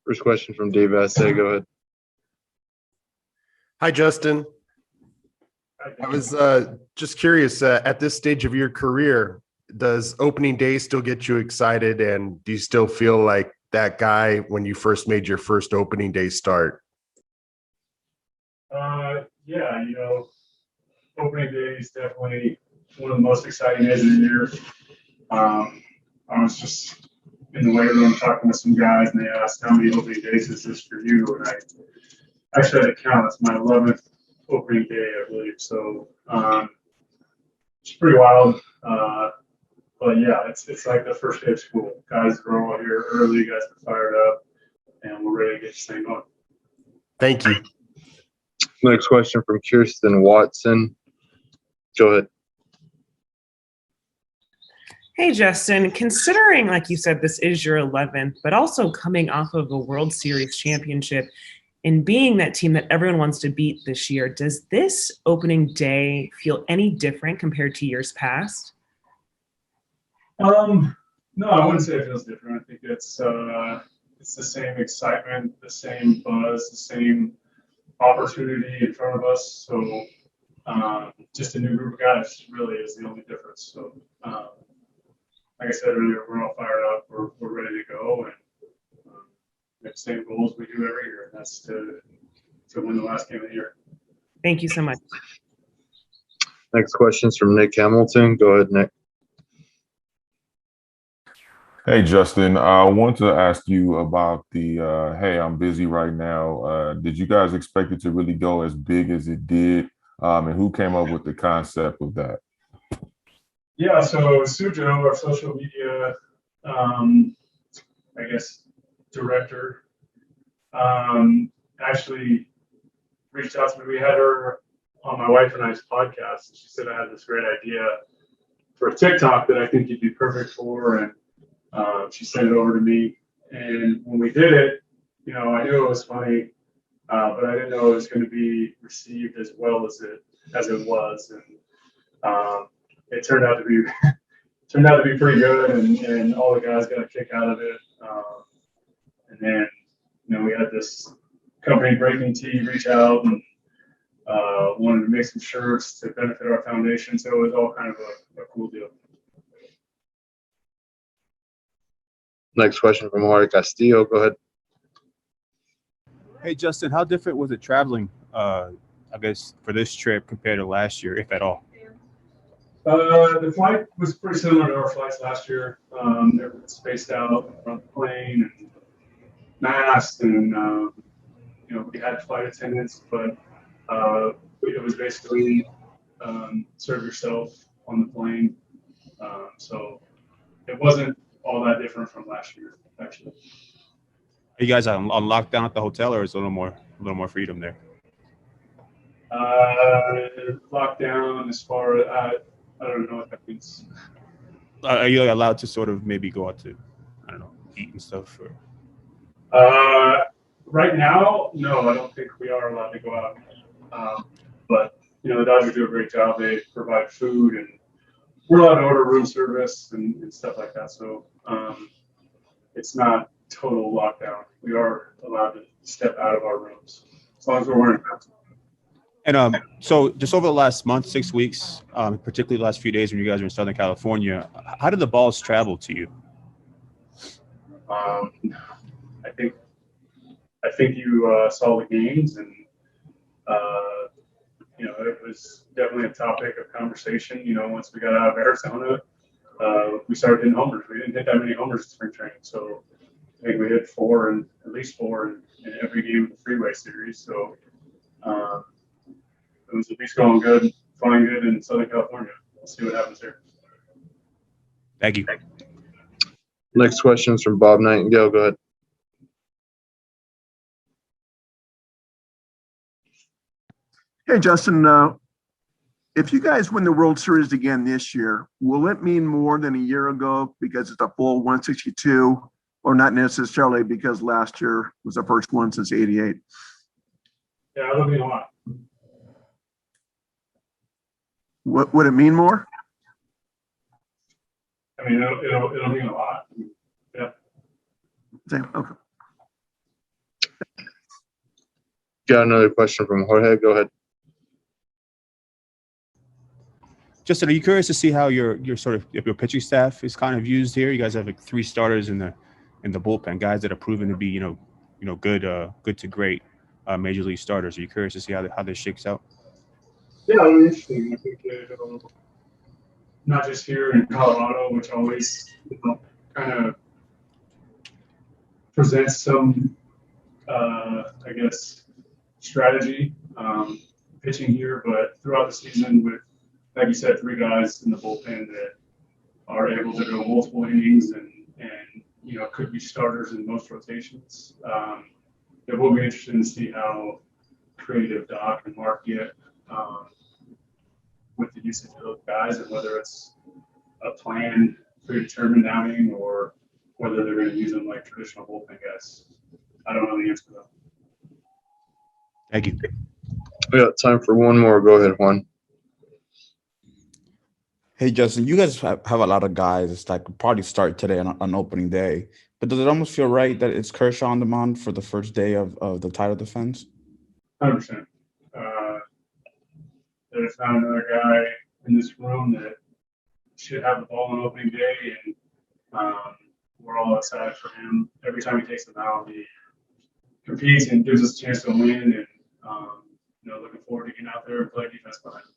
First question from Dave Assay. Go ahead. Hi, Justin. I was just curious, at this stage of your career, does opening day still get you excited? And do you still feel like that guy when you first made your first opening day start? Yeah, opening day is definitely one of the most exciting days of the year. I was just in the weight room talking with some guys, and they asked how many opening days is this for you, and I actually had to count. It's my 11th opening day, I believe. So it's pretty wild. But yeah, it's like the first day of school. Guys are all here early. Guys are fired up, and we're ready to get this thing going. Thank you. Next question from Kirsten Watson. Go ahead. Hey, Justin, considering, like you said, this is your 11th, but also coming off of a World Series championship and being that team that everyone wants to beat this year, does this opening day feel any different compared to years past? No, I wouldn't say it feels different. I think it's the same excitement, the same buzz, the same opportunity in front of us. So just a new group of guys really is the only difference. So like I said earlier, we're all fired up. We're ready to go, and we have the same goals we do every year, and that's to win the last game of the year. Thank you so much. Next question is from Nick Hamilton. Go ahead, Nick. Hey, Justin, I want to ask you about the, hey, I'm busy right now. Did you guys expect it to really go as big as it did? And who came up with the concept of that? Yeah, so Sujo, our social media, I guess, director, actually reached out to me. We had her on my wife and I's podcast, and she said I had this great idea for a TikTok that I think you'd be perfect for, and she sent it over to me. And when we did it, I knew it was funny, but I didn't know it was going to be received as well as it was, and it turned out to be pretty good, and all the guys got a kick out of it. And then we had this company, Breaking Tea, reach out and wanted to make some shirts to benefit our foundation. So it was all kind of a cool deal. Next question from Jorge Castillo. Go ahead. Hey, Justin, how different was it traveling, I guess, for this trip compared to last year, if at all? The flight was pretty similar to our flights last year. Everything spaced out on the plane and masked, and we had flight attendants, but it was basically serve yourself on the plane. So it wasn't all that different from last year, actually. Are you guys on lockdown at the hotel, or is it a little more freedom there? Lockdown as far as I don't know what that means. Are you allowed to sort of maybe go out to, I don't know, eat and stuff? Or? Right now, no, I don't think we are allowed to go out and eat. But the Dodgers do a great job. They provide food, and we're allowed to order room service and stuff like that. So it's not total lockdown. We are allowed to step out of our rooms as long as we're wearing masks. And so just over the last month, 6 weeks, particularly the last few days when you guys were in Southern California, how did the balls travel to you? I think you saw the games, and it was definitely a topic of conversation. Once we got out of Arizona, we started hitting homers. We didn't hit that many homers in spring training, so I think we hit at least four in every game of the Freeway Series. So it was at least going good, flying good in Southern California. We'll see what happens here. Thank you. Next question is from Bob Nightingale. Go ahead. Hey, Justin, if you guys win the World Series again this year, will it mean more than a year ago because it's a full 162, or not necessarily because last year was the first one since '88? Yeah, it'll mean a lot. What would it mean more? I mean, it'll mean a lot. Yeah. Okay. Got another question from Jorge. Go ahead. Justin, are you curious to see how your sort of your pitching staff is kind of used here? You guys have like 3 starters in the bullpen, guys that are proven to be good to great major league starters. Are you curious to see how this shakes out? Yeah, it'll be interesting. I think it'll not just here in Colorado, which always kind of presents some, I guess, strategy pitching here, but throughout the season with, like you said, 3 guys in the bullpen that are able to go multiple innings and could be starters in most rotations. It will be interesting to see how creative Doc and Mark get with the usage of those guys, and whether it's a planned predetermined outing or whether they're going to use them like traditional bullpen guys. I don't know the answer to that. Thank you. We got time for one more. Go ahead, Juan. Hey, Justin, you guys have a lot of guys that could probably start today on opening day, but does it almost feel right that it's Kershaw on the mound for the first day of the title defense? 100%. There's not another guy in this room that should have the ball on opening day, and we're all excited for him. Every time he takes the mound, he competes and gives us a chance to win, and looking forward to getting out there and play defense behind him.